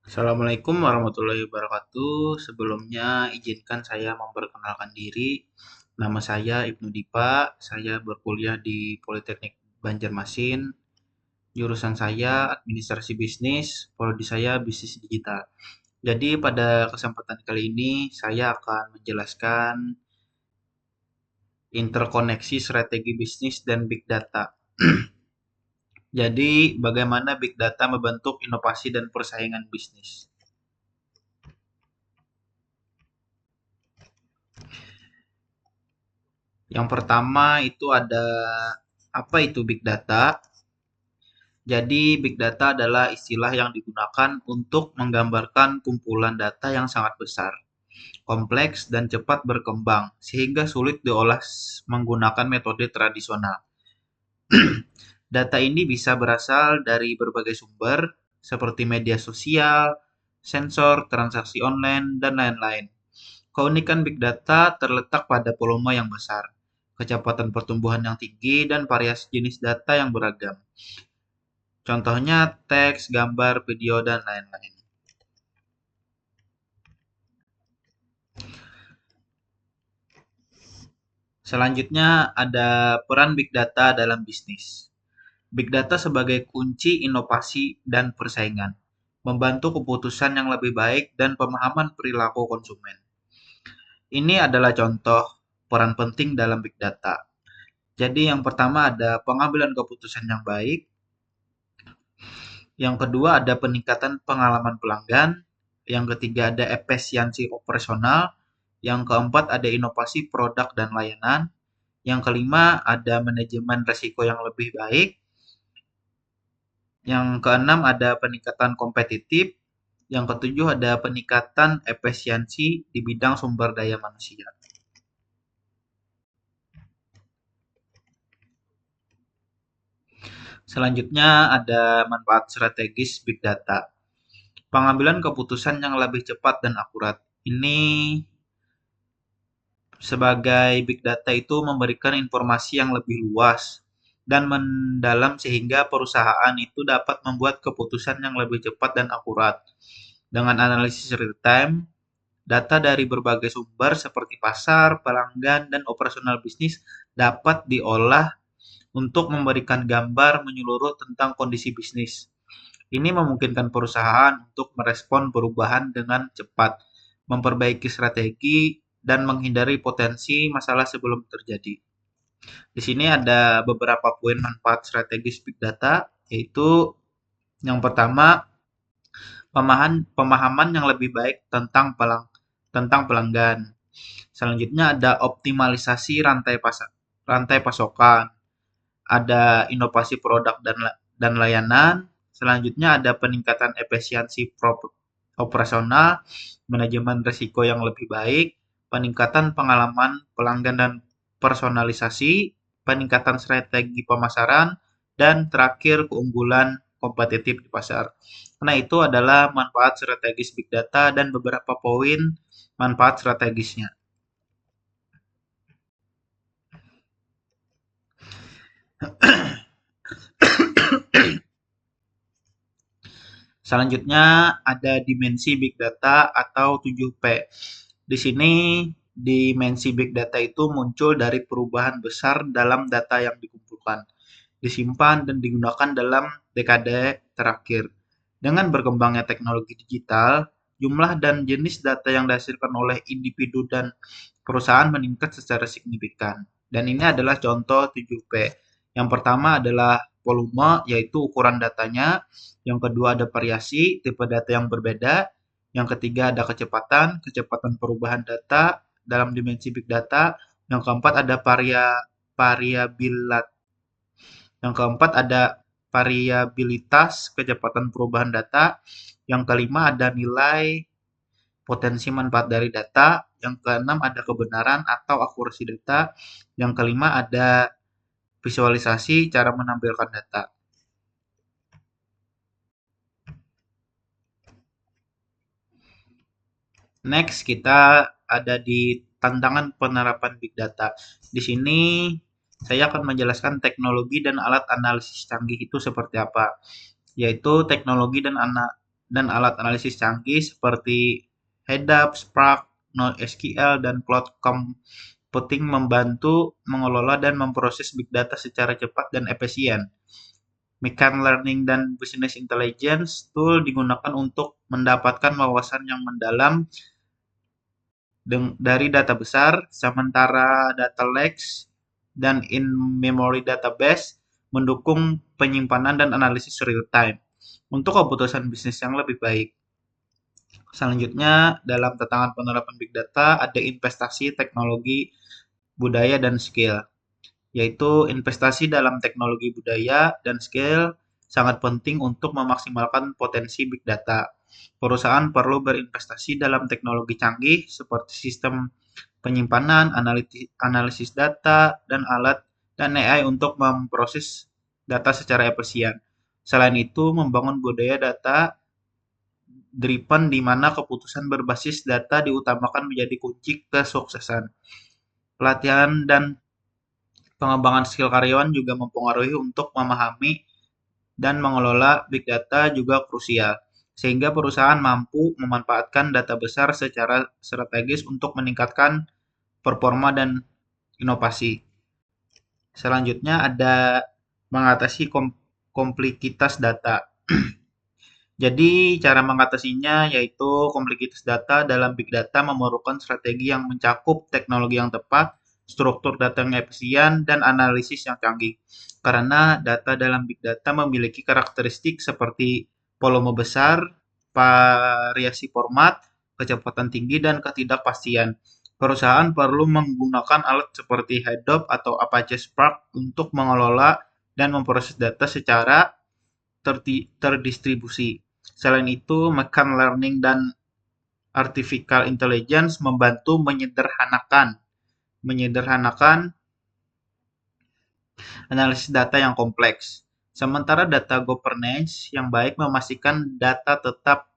Assalamualaikum warahmatullahi wabarakatuh. Sebelumnya izinkan saya memperkenalkan diri. Nama saya Ibnu Dipa. Saya berkuliah di Politeknik Banjarmasin. Jurusan saya Administrasi Bisnis, prodi saya Bisnis Digital. Jadi pada kesempatan kali ini saya akan menjelaskan interkoneksi strategi bisnis dan big data. Jadi bagaimana big data membentuk inovasi dan persaingan bisnis. Yang pertama itu ada apa itu big data? Jadi big data adalah istilah yang digunakan untuk menggambarkan kumpulan data yang sangat besar, kompleks dan cepat berkembang sehingga sulit diolah menggunakan metode tradisional. Data ini bisa berasal dari berbagai sumber seperti media sosial, sensor, transaksi online, dan lain-lain. Keunikan big data terletak pada volume yang besar, kecepatan pertumbuhan yang tinggi, dan variasi jenis data yang beragam. Contohnya teks, gambar, video, dan lain-lain. Selanjutnya ada peran big data dalam bisnis. Big data sebagai kunci inovasi dan persaingan, membantu keputusan yang lebih baik dan pemahaman perilaku konsumen. Ini adalah contoh peran penting dalam big data. Jadi yang pertama ada pengambilan keputusan yang baik, yang kedua ada peningkatan pengalaman pelanggan, yang ketiga ada efisiensi operasional, yang keempat ada inovasi produk dan layanan, yang kelima ada manajemen risiko yang lebih baik, yang keenam ada peningkatan kompetitif, yang ketujuh ada peningkatan efisiensi di bidang sumber daya manusia. Selanjutnya ada manfaat strategis big data. Pengambilan keputusan yang lebih cepat dan akurat. Ini sebagai big data itu memberikan informasi yang lebih luas dan mendalam sehingga perusahaan itu dapat membuat keputusan yang lebih cepat dan akurat. Dengan analisis real time, data dari berbagai sumber seperti pasar, pelanggan, dan operasional bisnis dapat diolah untuk memberikan gambar menyeluruh tentang kondisi bisnis. Ini memungkinkan perusahaan untuk merespon perubahan dengan cepat, memperbaiki strategi, dan menghindari potensi masalah sebelum terjadi. Di sini ada beberapa poin manfaat strategis big data, yaitu yang pertama, pemahaman yang lebih baik tentang pelanggan. Selanjutnya ada optimalisasi rantai pasokan, ada inovasi produk dan layanan. Selanjutnya ada peningkatan efisiensi operasional, manajemen risiko yang lebih baik, peningkatan pengalaman pelanggan dan personalisasi, peningkatan strategi pemasaran, dan terakhir keunggulan kompetitif di pasar. Nah, itu adalah manfaat strategis big data dan beberapa poin manfaat strategisnya. Selanjutnya ada dimensi big data atau 7P. Di sini dimensi big data itu muncul dari perubahan besar dalam data yang dikumpulkan, disimpan dan digunakan dalam dekade terakhir. Dengan berkembangnya teknologi digital, jumlah dan jenis data yang dihasilkan oleh individu dan perusahaan meningkat secara signifikan. Dan ini adalah contoh 7P. Yang pertama adalah volume, yaitu ukuran datanya. Yang kedua ada variasi, tipe data yang berbeda. Yang ketiga ada kecepatan perubahan data dalam dimensi big data. Yang keempat ada variabilitas. Yang keempat ada variabilitas kecepatan perubahan data. Yang kelima ada nilai potensi manfaat dari data. Yang keenam ada kebenaran atau akurasi data. Yang kelima ada visualisasi cara menampilkan data. Next, kita ada di tantangan penerapan big data. Di sini saya akan menjelaskan teknologi dan alat analisis canggih itu seperti apa, yaitu teknologi dan dan alat analisis canggih seperti Hadoop, Spark, NoSQL, dan Cloud Computing membantu mengelola dan memproses big data secara cepat dan efisien. Machine learning dan business intelligence tool digunakan untuk mendapatkan wawasan yang mendalam dari data besar, sementara data lakes dan in-memory database mendukung penyimpanan dan analisis real time untuk keputusan bisnis yang lebih baik. Selanjutnya, dalam tantangan penerapan big data ada investasi teknologi, budaya, dan skill, yaitu investasi dalam teknologi budaya dan skill sangat penting untuk memaksimalkan potensi big data. Perusahaan perlu berinvestasi dalam teknologi canggih seperti sistem penyimpanan, analisis data, dan alat dan AI untuk memproses data secara efisien. Selain itu, membangun budaya data driven di mana keputusan berbasis data diutamakan menjadi kunci kesuksesan. Pelatihan dan pengembangan skill karyawan juga mempengaruhi untuk memahami dan mengelola big data juga krusial, sehingga perusahaan mampu memanfaatkan data besar secara strategis untuk meningkatkan performa dan inovasi. Selanjutnya ada mengatasi kompleksitas data. Jadi cara mengatasinya yaitu kompleksitas data dalam big data memerlukan strategi yang mencakup teknologi yang tepat, struktur data yang efisien, dan analisis yang canggih. Karena data dalam big data memiliki karakteristik seperti volume besar, variasi format, kecepatan tinggi, dan ketidakpastian. Perusahaan perlu menggunakan alat seperti Hadoop atau Apache Spark untuk mengelola dan memproses data secara terdistribusi. Selain itu, machine learning dan artificial intelligence membantu menyederhanakan analisis data yang kompleks. Sementara data governance yang baik memastikan data tetap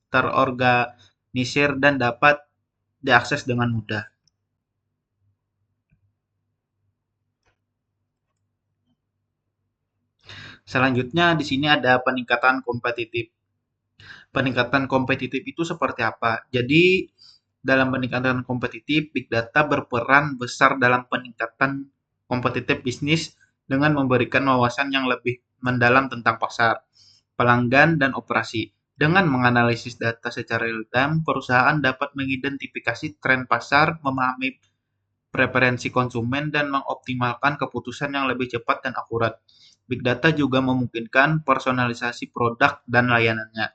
terorganisir dan dapat diakses dengan mudah. Selanjutnya di sini ada peningkatan kompetitif. Peningkatan kompetitif itu seperti apa? Jadi dalam peningkatan kompetitif, big data berperan besar dalam peningkatan kompetitif bisnis dengan memberikan wawasan yang lebih mendalam tentang pasar, pelanggan, dan operasi. Dengan menganalisis data secara real-time, perusahaan dapat mengidentifikasi tren pasar, memahami preferensi konsumen, dan mengoptimalkan keputusan yang lebih cepat dan akurat. Big data juga memungkinkan personalisasi produk dan layanannya,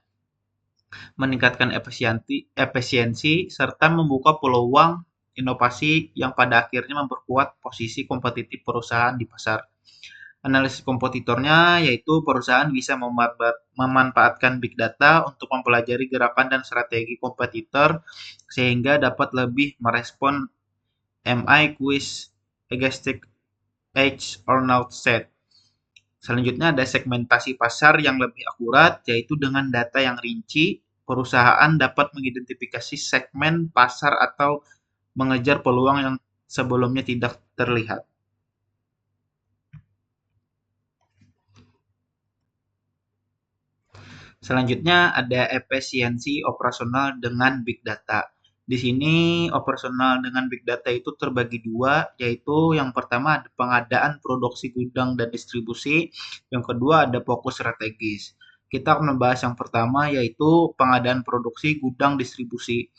meningkatkan efisiensi, serta membuka peluang inovasi yang pada akhirnya memperkuat posisi kompetitif perusahaan di pasar. Analisis kompetitornya yaitu perusahaan bisa memanfaatkan big data untuk mempelajari gerakan dan strategi kompetitor sehingga dapat lebih merespon MI quiz against edge or not set. Selanjutnya ada segmentasi pasar yang lebih akurat, yaitu dengan data yang rinci, perusahaan dapat mengidentifikasi segmen pasar atau mengejar peluang yang sebelumnya tidak terlihat. Selanjutnya ada efisiensi operasional dengan big data. Di sini operasional dengan big data itu terbagi dua, yaitu yang pertama ada pengadaan produksi gudang dan distribusi, yang kedua ada fokus strategis. Kita akan membahas yang pertama yaitu pengadaan produksi gudang distribusi.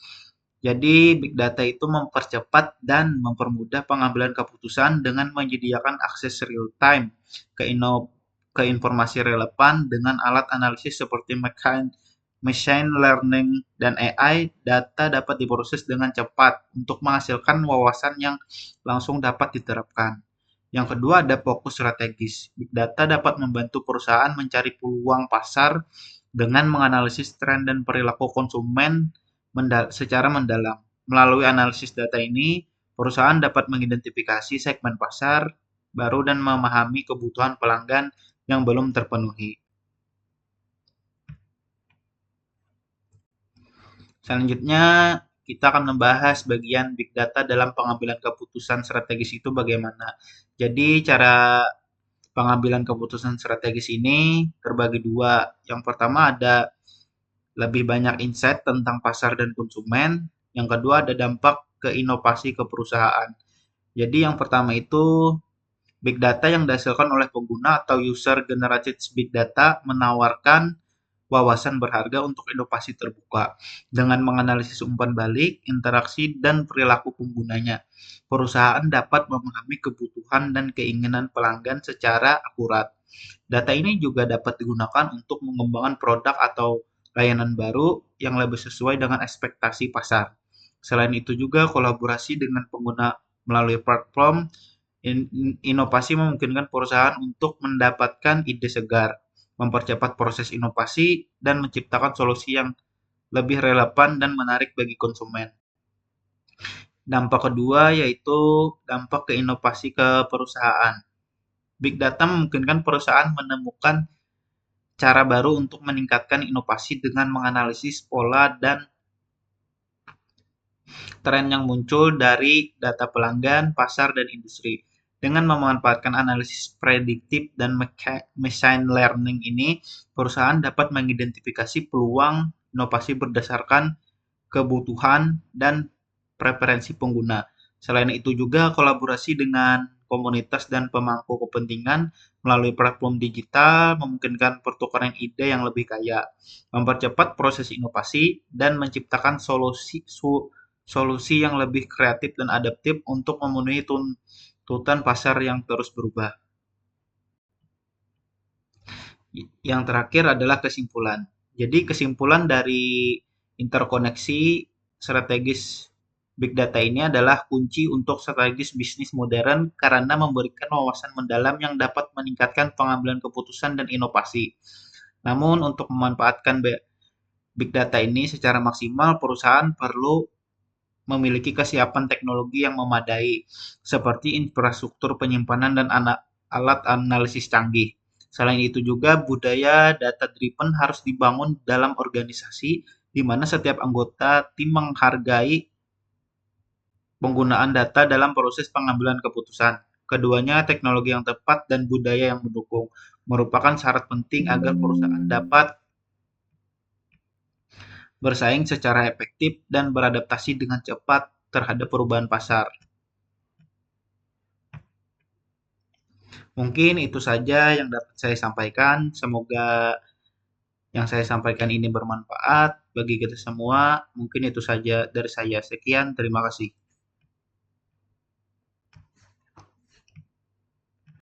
Jadi big data itu mempercepat dan mempermudah pengambilan keputusan dengan menyediakan akses real time ke informasi relevan dengan alat analisis seperti machine learning dan AI. Data dapat diproses dengan cepat untuk menghasilkan wawasan yang langsung dapat diterapkan. Yang kedua ada fokus strategis. Big data dapat membantu perusahaan mencari peluang pasar dengan menganalisis tren dan perilaku konsumen secara mendalam. Melalui analisis data ini, perusahaan dapat mengidentifikasi segmen pasar baru dan memahami kebutuhan pelanggan yang belum terpenuhi. Selanjutnya, kita akan membahas bagian big data dalam pengambilan keputusan strategis itu bagaimana. Jadi, cara pengambilan keputusan strategis ini terbagi dua. Yang pertama ada lebih banyak insight tentang pasar dan konsumen. Yang kedua ada dampak ke inovasi ke perusahaan. Jadi yang pertama itu big data yang dihasilkan oleh pengguna atau user generated big data menawarkan wawasan berharga untuk inovasi terbuka. Dengan menganalisis umpan balik, interaksi, dan perilaku penggunanya, perusahaan dapat memahami kebutuhan dan keinginan pelanggan secara akurat. Data ini juga dapat digunakan untuk mengembangkan produk atau layanan baru yang lebih sesuai dengan ekspektasi pasar. Selain itu juga kolaborasi dengan pengguna melalui platform inovasi memungkinkan perusahaan untuk mendapatkan ide segar, mempercepat proses inovasi, dan menciptakan solusi yang lebih relevan dan menarik bagi konsumen. Dampak kedua yaitu dampak ke inovasi ke perusahaan. Big data memungkinkan perusahaan menemukan cara baru untuk meningkatkan inovasi dengan menganalisis pola dan tren yang muncul dari data pelanggan, pasar, dan industri. Dengan memanfaatkan analisis prediktif dan machine learning ini, perusahaan dapat mengidentifikasi peluang inovasi berdasarkan kebutuhan dan preferensi pengguna. Selain itu juga kolaborasi dengan komunitas dan pemangku kepentingan melalui platform digital memungkinkan pertukaran ide yang lebih kaya, mempercepat proses inovasi, dan menciptakan solusi yang lebih kreatif dan adaptif untuk memenuhi tuntutan pasar yang terus berubah. Yang terakhir adalah kesimpulan. Jadi kesimpulan dari interkoneksi strategis Big Data ini adalah kunci untuk strategis bisnis modern karena memberikan wawasan mendalam yang dapat meningkatkan pengambilan keputusan dan inovasi. Namun untuk memanfaatkan Big Data ini secara maksimal, perusahaan perlu memiliki kesiapan teknologi yang memadai, seperti infrastruktur penyimpanan dan alat analisis canggih. Selain itu juga budaya data-driven harus dibangun dalam organisasi di mana setiap anggota tim menghargai penggunaan data dalam proses pengambilan keputusan. Keduanya, teknologi yang tepat dan budaya yang mendukung, merupakan syarat penting agar perusahaan dapat bersaing secara efektif dan beradaptasi dengan cepat terhadap perubahan pasar. Mungkin itu saja yang dapat saya sampaikan. Semoga yang saya sampaikan ini bermanfaat bagi kita semua. Mungkin itu saja dari saya. Sekian, terima kasih.